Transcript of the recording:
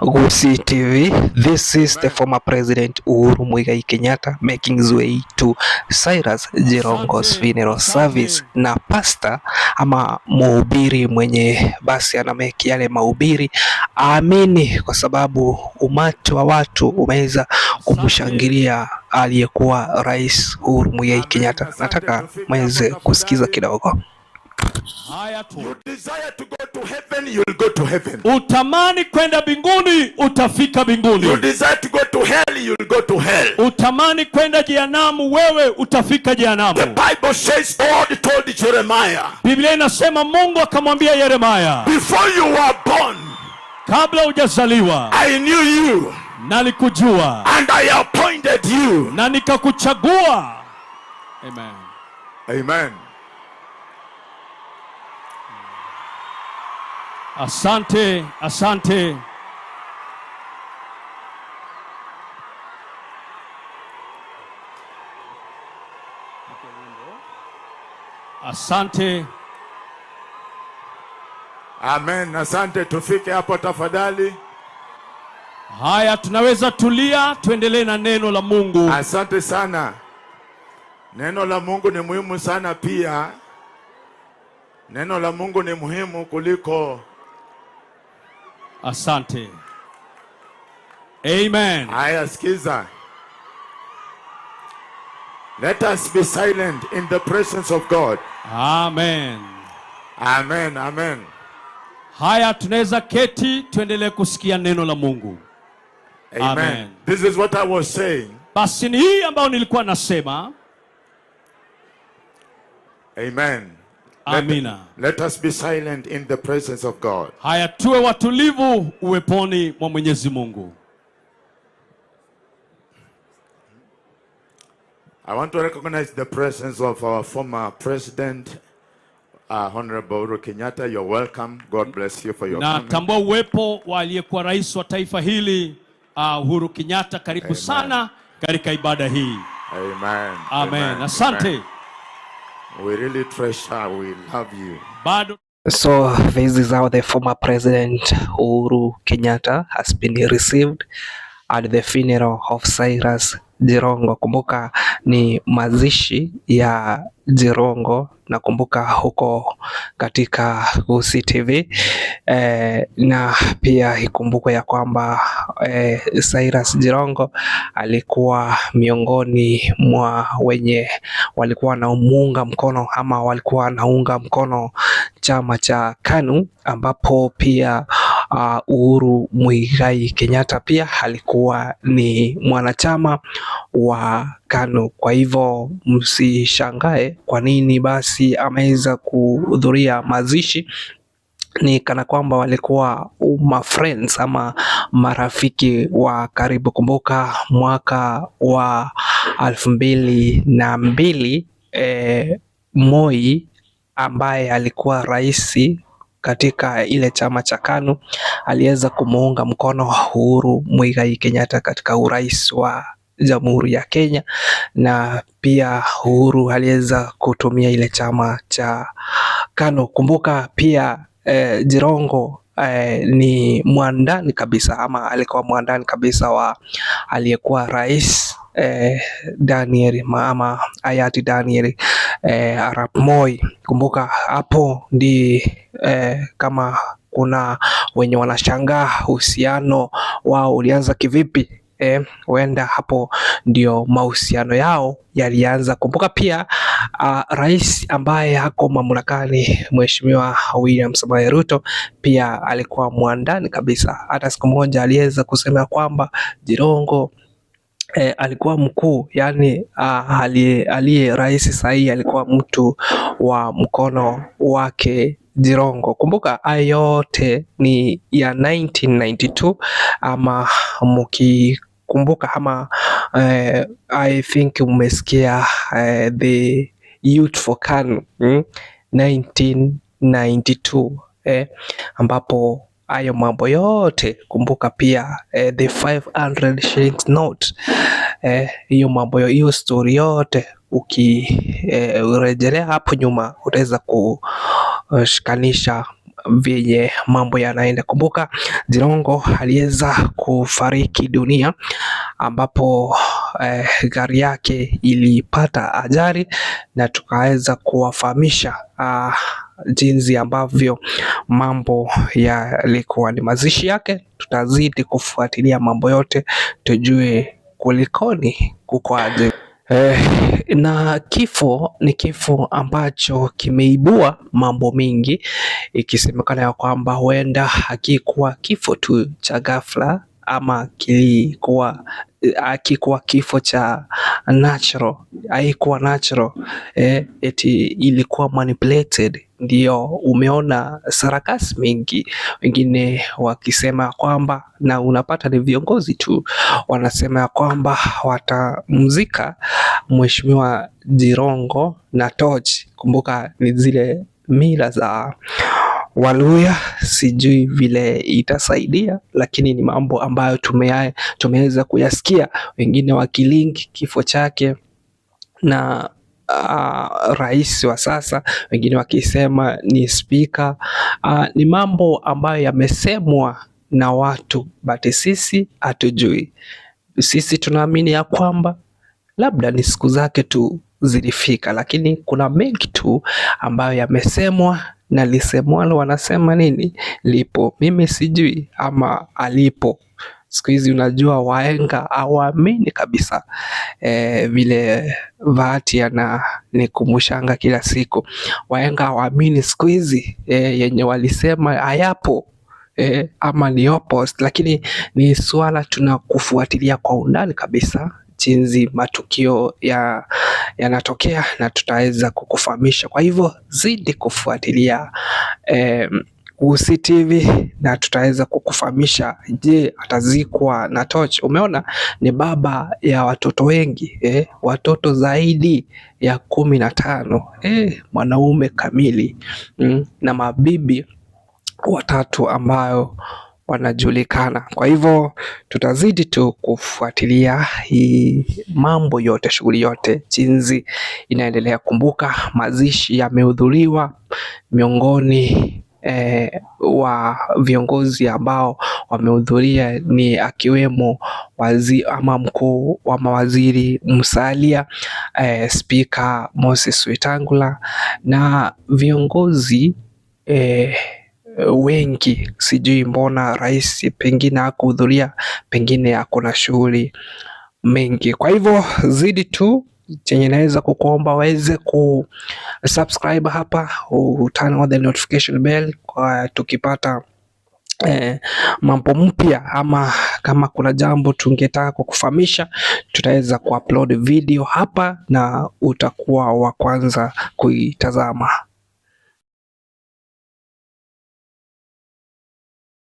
Gusii TV. This is the former President Uhuru Muigai Kenyatta making his way to Cyrus Jirongo's funeral service, na pasta ama mhubiri mwenye basi anameki yale mahubiri aamini, kwa sababu umati wa watu umeweza kumshangilia aliyekuwa Rais Uhuru Muigai Kenyatta. Nataka mweze kusikiza kidogo. You desire to go to heaven, you'll go to heaven. Utamani kwenda mbinguni, utafika mbinguni. You desire to go to hell, you'll go to hell. Utamani kwenda jehanamu, wewe utafika jehanamu. The Bible says God told Jeremiah. Biblia inasema Mungu akamwambia Yeremia, before you were born, kabla hujazaliwa, I knew you. Nalikujua. And I appointed you. Na nikakuchagua. Amen. Amen. Asante, asante. Asante. Amen. Asante, tufike hapo tafadhali. Haya, tunaweza tulia, tuendelee na neno la Mungu. Asante sana. Neno la Mungu ni muhimu sana pia. Neno la Mungu ni muhimu kuliko. Asante. Amen. Haya, sikiza. Let us be silent in the presence of God. Amen. Amen. Amen. Haya, tunaweza keti, tuendelee kusikia neno la Mungu. Amen. Amen. This is what I was saying. Basi ni hii ambayo nilikuwa nasema. Amen. Amina. Let us be silent in the presence of God. Haya, tuwe watulivu uweponi mwa Mwenyezi Mungu. I want to recognize the presence of our former president, Honorable Uhuru Kenyatta. You're welcome. God bless you for your coming. Natambua uwepo wa aliyekuwa rais wa taifa hili, Uhuru Kenyatta. Karibu Amen. sana katika ibada hii. Amen. Amen. Asante. Amen. We really treasure, we love you. Bado. So this is how the former President Uhuru Kenyatta has been received at the funeral of Cyrus Jirongo. Kumbuka ni mazishi ya Jirongo, na kumbuka huko katika Gusii TV. Na pia ikumbukwe ya kwamba Cyrus Jirongo alikuwa miongoni mwa wenye walikuwa naunga mkono ama walikuwa naunga mkono chama cha KANU, ambapo pia Uhuru Muigai Kenyatta pia alikuwa ni mwanachama wa KANU. Kwa hivyo msishangae kwa nini basi ameweza kuhudhuria mazishi. Ni kana kwamba walikuwa friends ama marafiki wa karibu. Kumbuka mwaka wa 2002 Moi ambaye alikuwa rais katika ile chama cha KANU aliweza kumuunga mkono Uhuru Muigai Kenyatta katika urais wa Jamhuri ya Kenya, na pia Uhuru aliweza kutumia ile chama cha KANU. Kumbuka pia Jirongo ni mwandani kabisa ama alikuwa mwandani kabisa wa aliyekuwa rais Daniel ama hayati Daniel Arap Moi. Kumbuka hapo ndi kama kuna wenye wanashangaa uhusiano wao ulianza kivipi, huenda hapo ndio mahusiano yao yalianza. Kumbuka pia rais ambaye hako mamlakani, Mheshimiwa William Samoei Ruto, pia alikuwa mwandani kabisa. Hata siku moja aliweza kusema kwamba Jirongo alikuwa mkuu, yani aliye rais sahihi alikuwa mtu wa mkono wake Jirongo. Kumbuka hayo yote ni ya 1992 ama mkikumbuka ama I think umesikia the Youth for KANU 1992 ambapo hayo mambo yote. Kumbuka pia the 500 shillings note, hiyo mambo hiyo story yote ukirejelea hapo nyuma utaweza kushikanisha vyenye mambo yanaenda. Kumbuka Jirongo aliweza kufariki dunia ambapo gari yake ilipata ajali, na tukaweza kuwafahamisha jinsi ambavyo mambo yalikuwa. Ni mazishi yake, tutazidi kufuatilia mambo yote tujue kulikoni, kuko aje. Na kifo ni kifo ambacho kimeibua mambo mengi, ikisemekana ya kwamba huenda hakikuwa kifo tu cha ghafla ama hakikuwa kifo cha natural, haikuwa natural, eti ilikuwa manipulated. Ndio umeona sarakasi mingi, wengine wakisema kwamba, na unapata ni viongozi tu wanasema ya kwamba watamzika Mheshimiwa Jirongo na tochi. Kumbuka ni zile mila za Waluya, sijui vile itasaidia, lakini ni mambo ambayo tumeweza kuyasikia, wengine wakilink kifo chake na rais wa sasa, wengine wakisema ni spika. Ni mambo ambayo yamesemwa na watu, but sisi hatujui. Sisi tunaamini ya kwamba labda ni siku zake tu zilifika, lakini kuna mengi tu ambayo yamesemwa, na lisemwalo wanasema nini lipo. Mimi sijui ama alipo. Siku hizi unajua wahenga hawaamini kabisa, vile Bahati ananikumbushanga kila siku, wahenga hawaamini siku hizi, yenye walisema hayapo, ama ni opposite. Lakini ni swala tunakufuatilia kwa undani kabisa jinsi matukio yanatokea, na tutaweza kukufahamisha. Kwa hivyo zidi kufuatilia Gusii TV na tutaweza kukufahamisha. Je, atazikwa na tochi? Umeona ni baba ya watoto wengi, watoto zaidi ya 15, mwanaume kamili, na mabibi watatu ambayo wanajulikana. Kwa hivyo tutazidi tu kufuatilia hii mambo yote, shughuli yote jinsi inaendelea. Kumbuka mazishi yamehudhuriwa miongoni wa viongozi ambao wamehudhuria ni akiwemo mkuu wa mawaziri Musalia, Spika Moses Wetangula na viongozi wengi. Sijui mbona rais pengine hakuhudhuria, pengine ako na shughuli mengi. Kwa hivyo zidi tu, chenye naweza kukuomba waweze subscribe hapa, turn on the notification bell kwa tukipata mambo mpya, ama kama kuna jambo tungetaka kukufahamisha, tutaweza kuupload video hapa na utakuwa wa kwanza kuitazama.